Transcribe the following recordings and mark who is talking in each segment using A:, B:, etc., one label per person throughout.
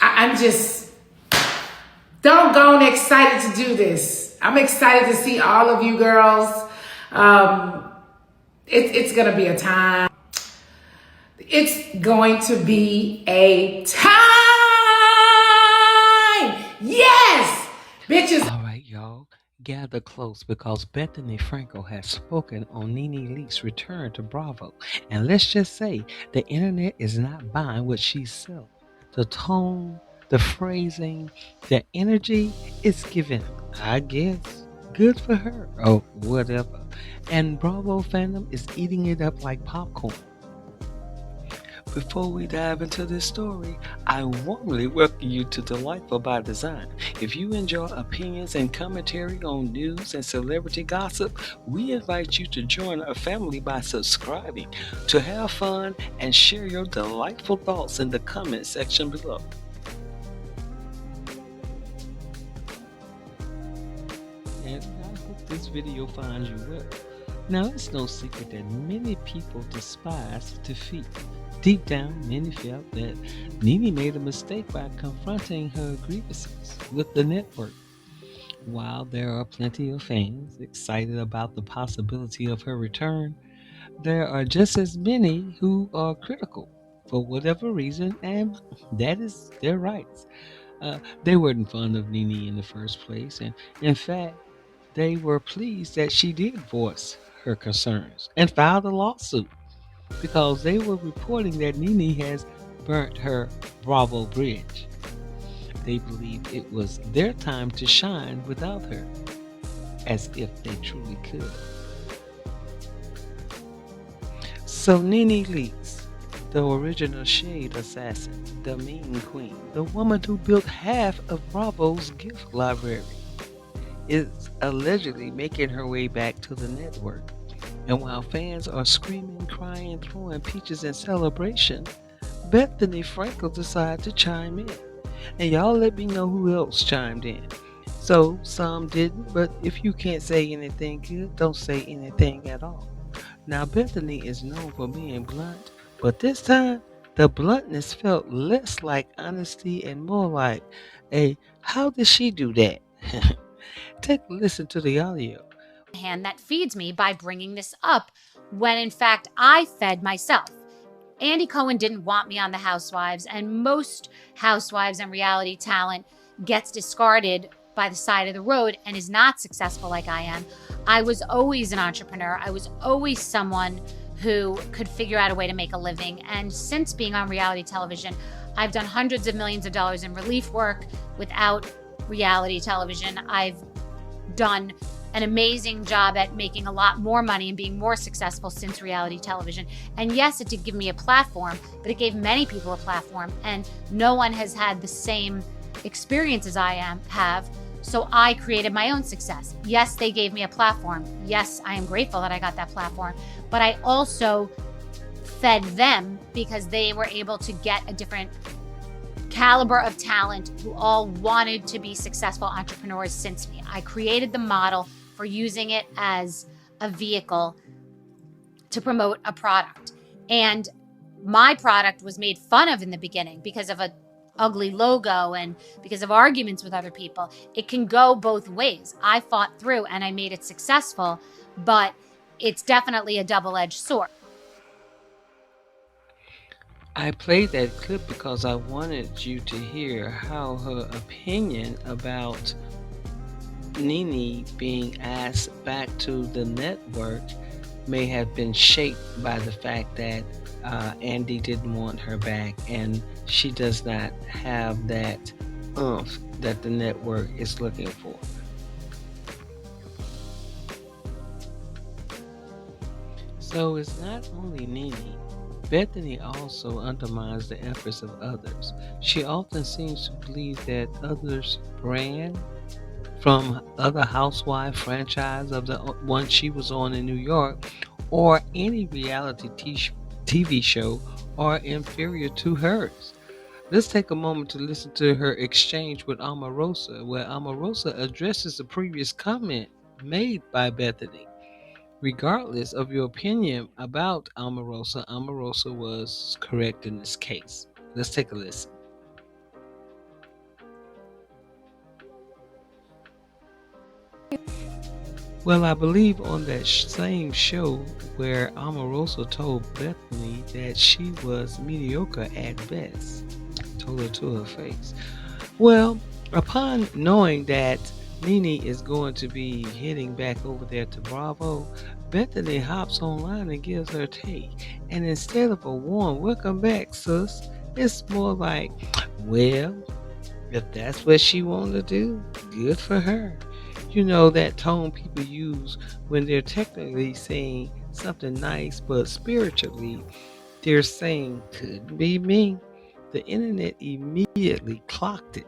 A: I'm just doggone excited to do this. I'm excited to see all of you girls. It's going to be a time. It's going to be a time. Yes, bitches.
B: All right, y'all, gather close because Bethany Frankel has spoken on NeNe Leakes' return to Bravo. And let's just say the internet is not buying what she's selling. The tone, the phrasing, the energy is given, I guess, good for her or whatever. And Bravo fandom is eating it up like popcorn. Before we dive into this story, I warmly welcome you to Delightful by Design. If you enjoy opinions and commentary on news and celebrity gossip, we invite you to join our family by subscribing to have fun and share your delightful thoughts in the comment section below. And I hope this video finds you well. Now, it's no secret that many people despise defeat. Deep down, many felt that NeNe made a mistake by confronting her grievances with the network. While there are plenty of fans excited about the possibility of her return, there are just as many who are critical for whatever reason, and that is their rights. They weren't fond of NeNe in the first place, and in fact, they were pleased that she did voice her concerns and filed a lawsuit because they were reporting that NeNe has burnt her Bravo bridge. They believed it was their time to shine without her, as if they truly could. So NeNe Leakes, the original shade assassin, the mean queen, the woman who built half of Bravo's gift library, is allegedly making her way back to the network. And while fans are screaming, crying, throwing peaches in celebration, Bethenny Frankel decided to chime in. And y'all let me know who else chimed in. So some didn't, but if you can't say anything good, don't say anything at all. Now Bethenny is known for being blunt, but this time the bluntness felt less like honesty and more like a how did she do that? Take a listen to the audio.
C: Hand that feeds me by bringing this up when in fact I fed myself. Andy Cohen didn't want me on The Housewives, and most housewives and reality talent gets discarded by the side of the road and is not successful like I am. I was always an entrepreneur. I was always someone who could figure out a way to make a living. And since being on reality television, I've done hundreds of millions of dollars in relief work. Without reality television, I've done an amazing job at making a lot more money and being more successful since reality television. And yes, it did give me a platform, but it gave many people a platform, and no one has had the same experience as I have. So I created my own success. Yes, they gave me a platform. Yes, I am grateful that I got that platform, but I also fed them because they were able to get a different caliber of talent who all wanted to be successful entrepreneurs since me. I created the model for using it as a vehicle to promote a product. And my product was made fun of in the beginning because of an ugly logo and because of arguments with other people. It can go both ways. I fought through and I made it successful, but it's definitely a double-edged sword.
B: I played that clip because I wanted you to hear how her opinion about NeNe being asked back to the network may have been shaped by the fact that Andy didn't want her back and she does not have that oomph that the network is looking for. So it's not only NeNe. Bethenny also undermines the efforts of others. She often seems to believe that others' brand from other housewife franchise of the one she was on in New York or any reality TV show are inferior to hers. Let's take a moment to listen to her exchange with Omarosa, where Omarosa addresses the previous comment made by Bethenny. Regardless of your opinion about Omarosa, Omarosa was correct in this case. Let's take a listen. Well, I believe on that same show where Omarosa told Bethany that she was mediocre at best, told her to her face. Well, upon knowing that Nene is going to be heading back over there to Bravo, Bethany hops online and gives her take. And instead of a warm welcome back, sis, it's more like, well, if that's what she wanted to do, good for her. You know that tone people use when they're technically saying something nice, but spiritually they're saying, could be me. The internet immediately clocked it.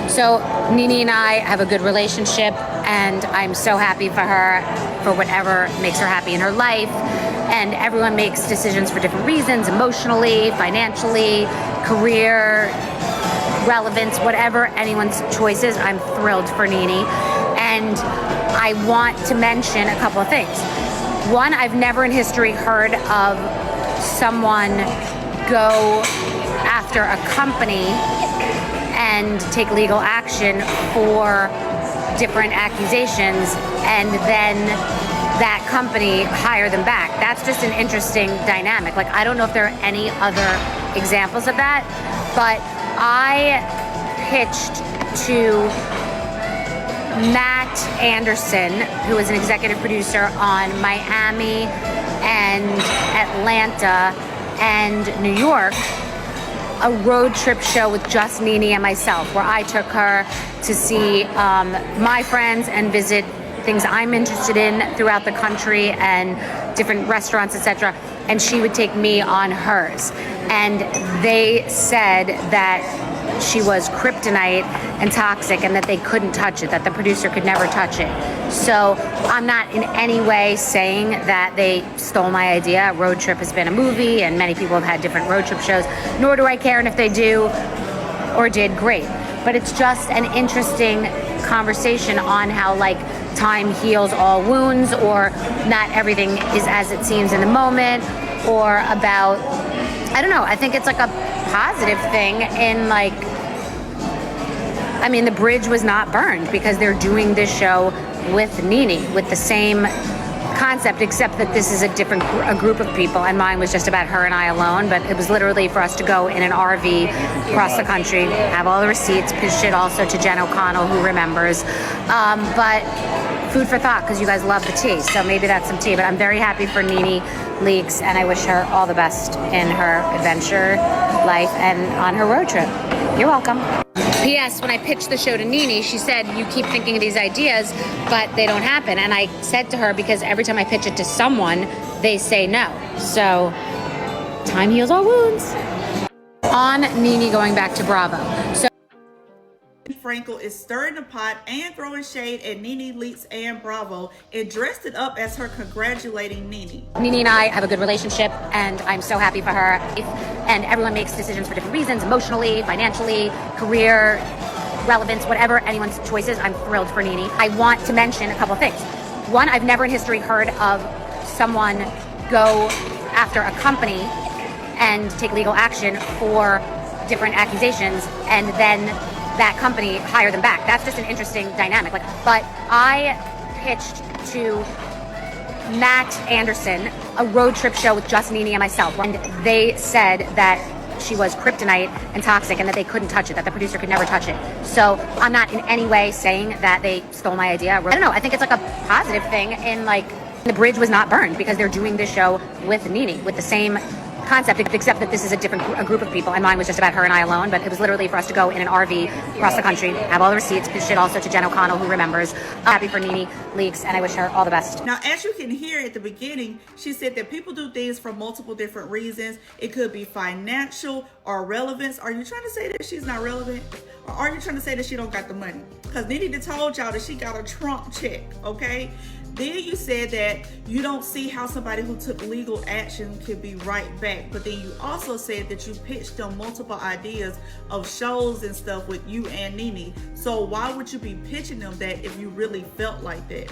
C: So Nene and I have a good relationship, and I'm so happy for her for whatever makes her happy in her life. And everyone makes decisions for different reasons, emotionally, financially, career, relevance, whatever anyone's choice is. I'm thrilled for Nene. And I want to mention a couple of things. One, I've never in history heard of someone go after a company and take legal action for different accusations and then that company hire them back. That's just an interesting dynamic. Like, I don't know if there are any other examples of that, but I pitched to Matt Anderson, who is an executive producer on Miami and Atlanta and New York, a road trip show with just Nene and myself, where I took her to see my friends and visit things I'm interested in throughout the country and different restaurants, etc. And she would take me on hers. And they said that she was kryptonite and toxic and that they couldn't touch it, that the producer could never touch it. So I'm not in any way saying that they stole my idea. Road Trip has been a movie and many people have had different road trip shows, nor do I care, and if they do or did, great. But it's just an interesting conversation on how, like, time heals all wounds, or not everything is as it seems in the moment, or about, I don't know, I think it's like a positive thing in, like, I mean, the bridge was not burned because they're doing this show with Nene, with the same concept, except that this is a group of people, and mine was just about her and I alone, but it was literally for us to go in an RV across the country, have all the receipts, pitched it also to Jen O'Connell, who remembers, but food for thought, because you guys love the tea, so maybe that's some tea. But I'm very happy for Nene Leakes, and I wish her all the best in her adventure life and on her road trip. You're welcome. P.S. When I pitched the show to Nene, she said, you keep thinking of these ideas, but they don't happen. And I said to her, because every time I pitch it to someone, they say no. So time heals all wounds. On Nene going back to Bravo. So
D: Frankel is stirring the pot and throwing shade at NeNe Leakes and Bravo, and dressed it up as her congratulating Nene.
C: Nene and I have a good relationship, and I'm so happy for her. And everyone makes decisions for different reasons, emotionally, financially, career, relevance, whatever anyone's choice is. I'm thrilled for Nene. I want to mention a couple of things. One, I've never in history heard of someone go after a company and take legal action for different accusations and then that company hire them back. That's just an interesting dynamic. Like, but I pitched to Matt Anderson a road trip show with just Nene and myself, and they said that she was kryptonite and toxic and that they couldn't touch it, that the producer could never touch it. So I'm not in any way saying that they stole my idea. I don't know, I think it's like a positive thing in, like, the bridge was not burned because they're doing this show with Nene, with the same concept, except that this is a group of people, and mine was just about her and I alone, but it was literally for us to go in an RV across the country, have all the receipts, pitched it also to Jen O'Connell, who remembers. Happy for NeNe Leakes, and I wish her all the best.
D: Now, as you can hear at the beginning, she said that people do things for multiple different reasons. It could be financial or relevance. Are you trying to say that she's not relevant? Or are you trying to say that she don't got the money? Because Nene done told y'all that she got a Trump check, okay? Then you said that you don't see how somebody who took legal action could be right back. But then you also said that you pitched them multiple ideas of shows and stuff with you and Nene. So why would you be pitching them that if you really felt like that?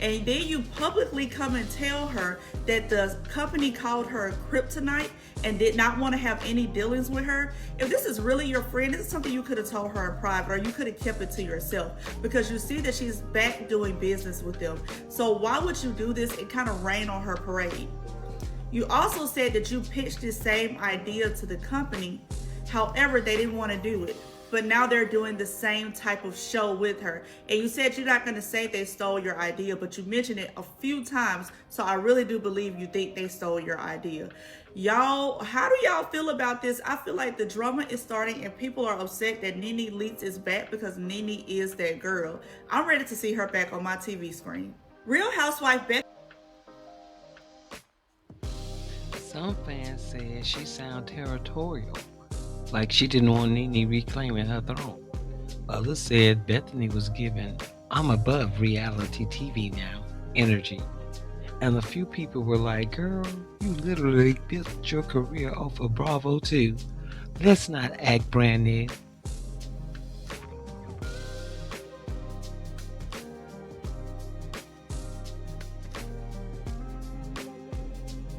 D: and then you publicly come and tell her that the company called her kryptonite and did not want to have any dealings with her. If this is really your friend, this is something you could have told her in private, or you could have kept it to yourself, because you see that she's back doing business with them. So why would you do this and kind of rain on her parade? You also said that you pitched this same idea to the company. However, they didn't want to do it. But now they're doing the same type of show with her. And you said you're not going to say they stole your idea, but you mentioned it a few times. So I really do believe you think they stole your idea. Y'all, how do y'all feel about this? I feel like the drama is starting and people are upset that NeNe Leakes is back, because NeNe is that girl. I'm ready to see her back on my TV screen. Real Housewife Bethenny.
B: Some fans said she sounded territorial, like she didn't want NeNe reclaiming her throne. Others said Bethenny was given "I'm above reality TV now" energy. And a few people were like, "Girl, you literally built your career off of Bravo too. Let's not act brand new."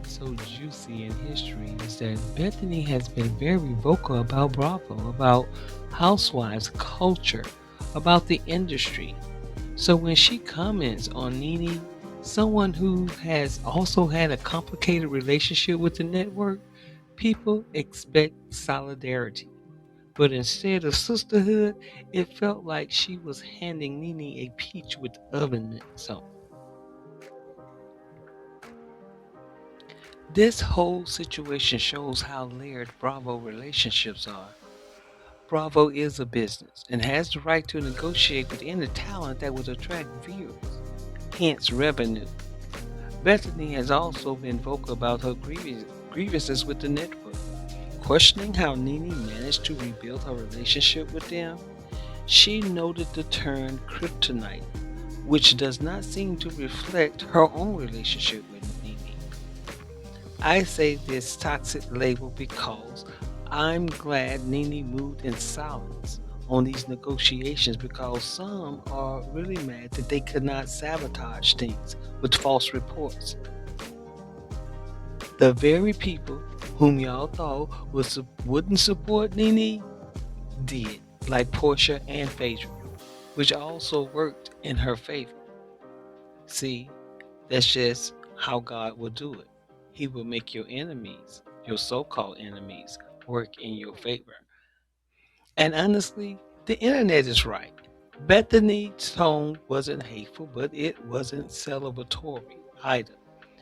B: So juicy in history is that Bethenny has been very vocal about Bravo, about housewives culture, about the industry. So when she comments on NeNe, someone who has also had a complicated relationship with the network, people expect solidarity. But instead of sisterhood, it felt like she was handing NeNe a peach with oven mitts on. This whole situation shows how layered Bravo relationships are. Bravo is a business and has the right to negotiate with any talent that would attract viewers, hence revenue. Bethenny has also been vocal about her grievances with the network, questioning how NeNe managed to rebuild her relationship with them. She noted the term kryptonite, which does not seem to reflect her own relationship with NeNe. I say this toxic label because I'm glad NeNe moved in silence on these negotiations, because some are really mad that they could not sabotage things with false reports. The very people whom y'all thought wouldn't support NeNe did, like Portia and Phaedra, which also worked in her favor. See, that's just how God will do it. He will make your enemies, your so-called enemies, work in your favor. And honestly, the internet is right. Bethenny's tone wasn't hateful, but it wasn't celebratory either.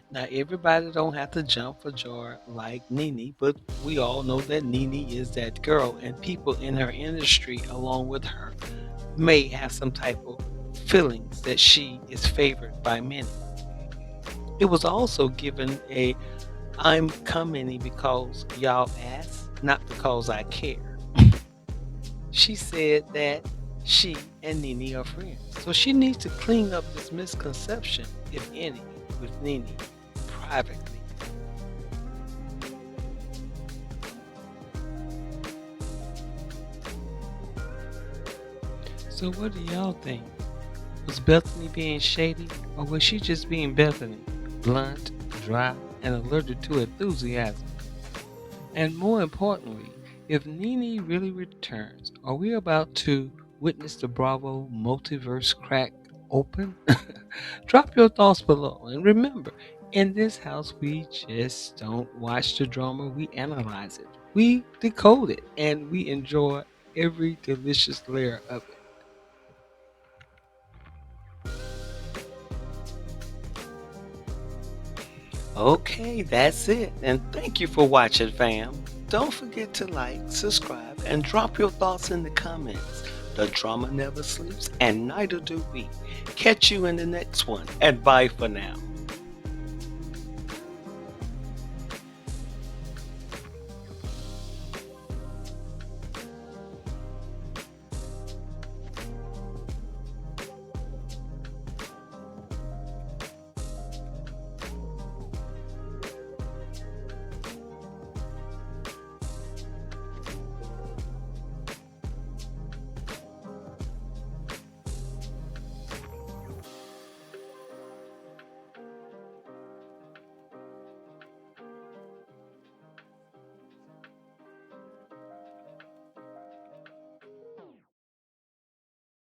B: Now, everybody don't have to jump for joy like NeNe, but we all know that NeNe is that girl, and people in her industry along with her may have some type of feelings that she is favored by many. It was also given a "I'm coming because y'all asked, not because I care." She said that she and NeNe are friends, so she needs to clean up this misconception, if any, with NeNe privately. So what do y'all think? Was Bethenny being shady, or was she just being Bethenny? Blunt, dry, and allergic to enthusiasm? And more importantly, if NeNe really returns, are we about to witness the Bravo multiverse crack open? Drop your thoughts below. And remember, in this house, we just don't watch the drama, we analyze it. We decode it, and we enjoy every delicious layer of it. Okay, that's it. And thank you for watching, fam. Don't forget to like, subscribe, and drop your thoughts in the comments. The drama never sleeps, and neither do we. Catch you in the next one, and bye for now.